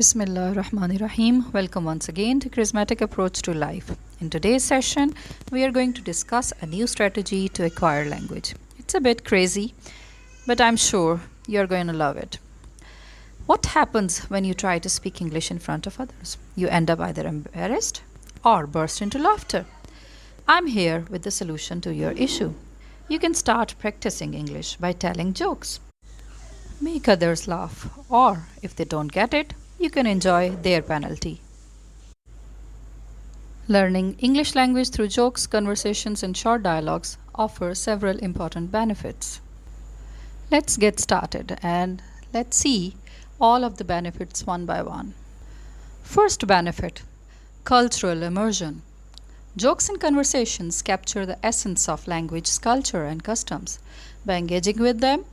Bismillahirrahmanirrahim. Welcome once again to Charismatic Approach to Life. In today's session, we are going to discuss a new strategy to acquire language. It's a bit crazy, but I'm sure you're going to love it. What happens when you try to speak English in front of others? You end up either embarrassed or burst into laughter. I'm here with the solution to your issue. You can start practicing English by telling jokes. Make others laugh, or if they don't get it, you can enjoy their penalty. Learning English language through jokes, conversations, and short dialogues offers several important benefits. Let's get started and let's see all of the benefits one by one. First benefit: cultural immersion. Jokes and conversations capture the essence of language, culture, and customs. By engaging with them,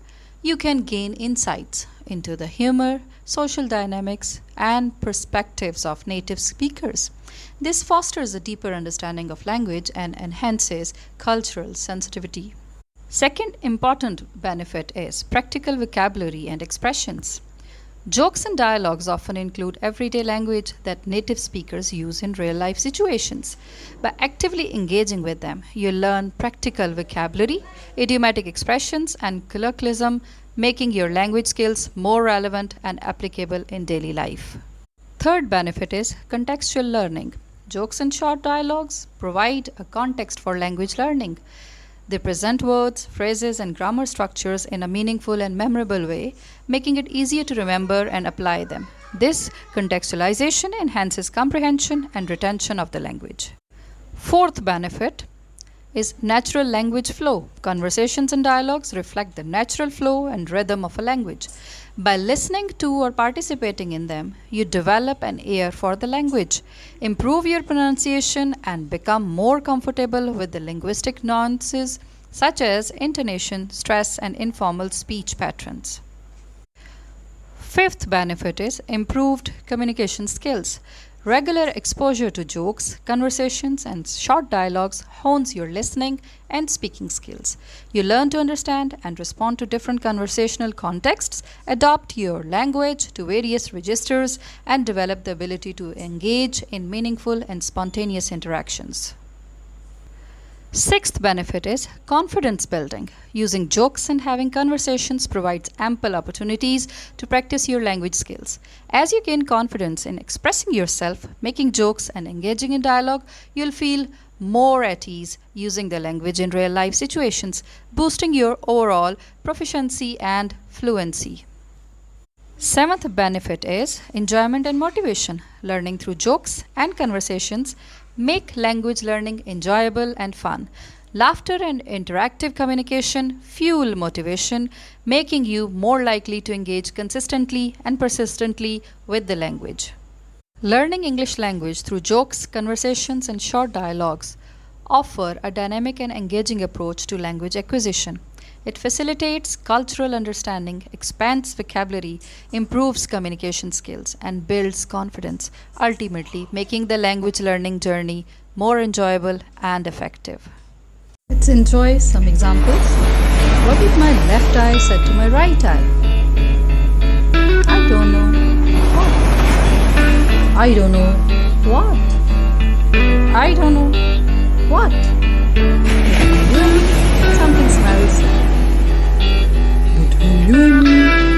you can gain insights into the humor, social dynamics, and perspectives of native speakers. This fosters a deeper understanding of language and enhances cultural sensitivity. Second important benefit is practical vocabulary and expressions. Jokes and dialogues often include everyday language that native speakers use in real life situations. By actively engaging with them, you learn practical vocabulary, idiomatic expressions, and colloquialism, making your language skills more relevant and applicable in daily life. Third benefit is contextual learning. Jokes and short dialogues provide a context for language learning. They present words, phrases, and grammar structures in a meaningful and memorable way, making it easier to remember and apply them. This contextualization enhances comprehension and retention of the language. Fourth benefit is natural language flow. Conversations and dialogues reflect the natural flow and rhythm of a language. By listening to or participating in them, you develop an ear for the language, improve your pronunciation, and become more comfortable with the linguistic nuances such as intonation, stress, and informal speech patterns. Fifth benefit is improved communication skills. Regular exposure to jokes, conversations, and short dialogues hones your listening and speaking skills. You learn to understand and respond to different conversational contexts, adopt your language to various registers, and develop the ability to engage in meaningful and spontaneous interactions. Sixth benefit is confidence building. Using jokes and having conversations provides ample opportunities to practice your language skills. As you gain confidence in expressing yourself, making jokes, and engaging in dialogue, you'll feel more at ease using the language in real life situations, boosting your overall proficiency and fluency. Seventh benefit is enjoyment and motivation. Learning through jokes and conversations make language learning enjoyable and fun. Laughter and interactive communication fuel motivation, making you more likely to engage consistently and persistently with the language. Learning English language through jokes, conversations, and short dialogues offer a dynamic and engaging approach to language acquisition. It facilitates cultural understanding, expands vocabulary, improves communication skills, and builds confidence, ultimately making the language learning journey more enjoyable and effective. Let's enjoy some examples. What if my left eye said to my right eye? I don't know what. I don't know what. I don't know what. Something smells.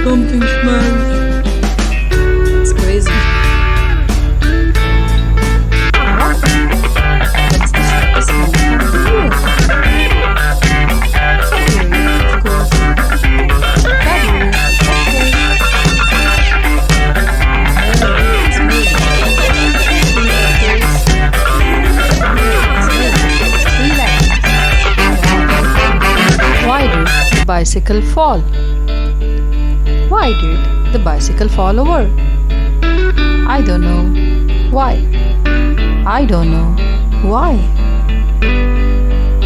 Something smells. It's crazy. Let's check this one from here. Of course. Taboo. It's me. Why did the bicycle fall? Why did the bicycle fall over? I don't know why. I don't know why.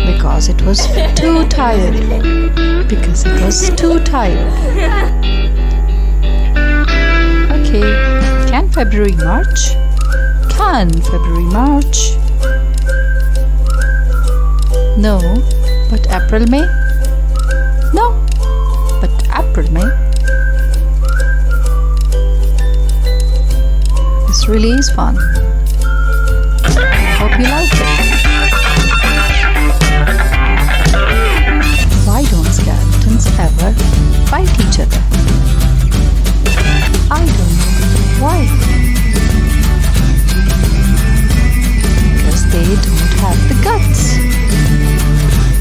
Because it was too tired. Because it was too tired. Okay, can February march? Can February march? No, but April May? No, but April May. This really is fun. I hope you like it. Why don't skeletons ever fight each other? I don't know why. Because they don't have the guts.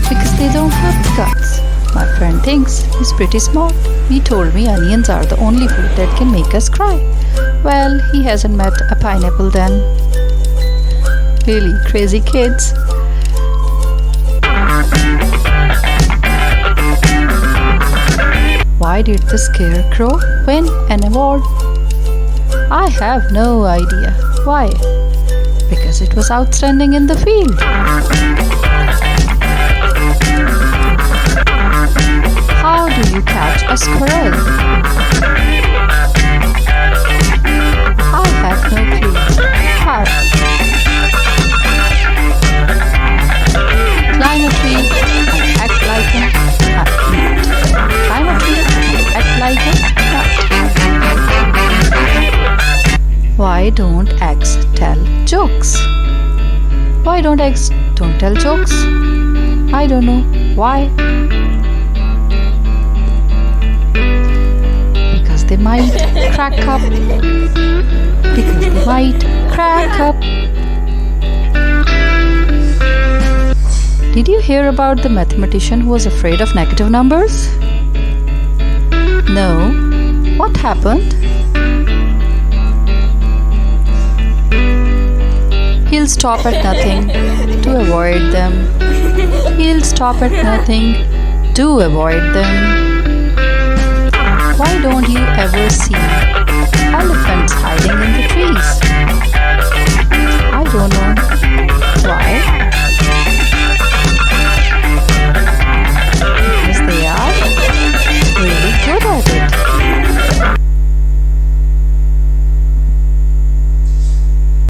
Because they don't have the guts. My friend thinks he's pretty smart. He told me onions are the only food that can make us cry. Well, he hasn't met a pineapple then. Really crazy kids. Why did the scarecrow win an award? I have no idea. Why? Because it was outstanding in the field. How do you catch a squirrel? I have no clue. How? Climb a tree and act like a nut. Climb a tree and act like a nut. Why don't eggs tell jokes? Why don't eggs don't tell jokes? I don't know. Why? Because they might crack up. Because they might crack up. Did you hear about the mathematician who was afraid of negative numbers? No. What happened? He'll stop at nothing to avoid them. He'll stop at nothing to avoid them. Why don't you ever see elephant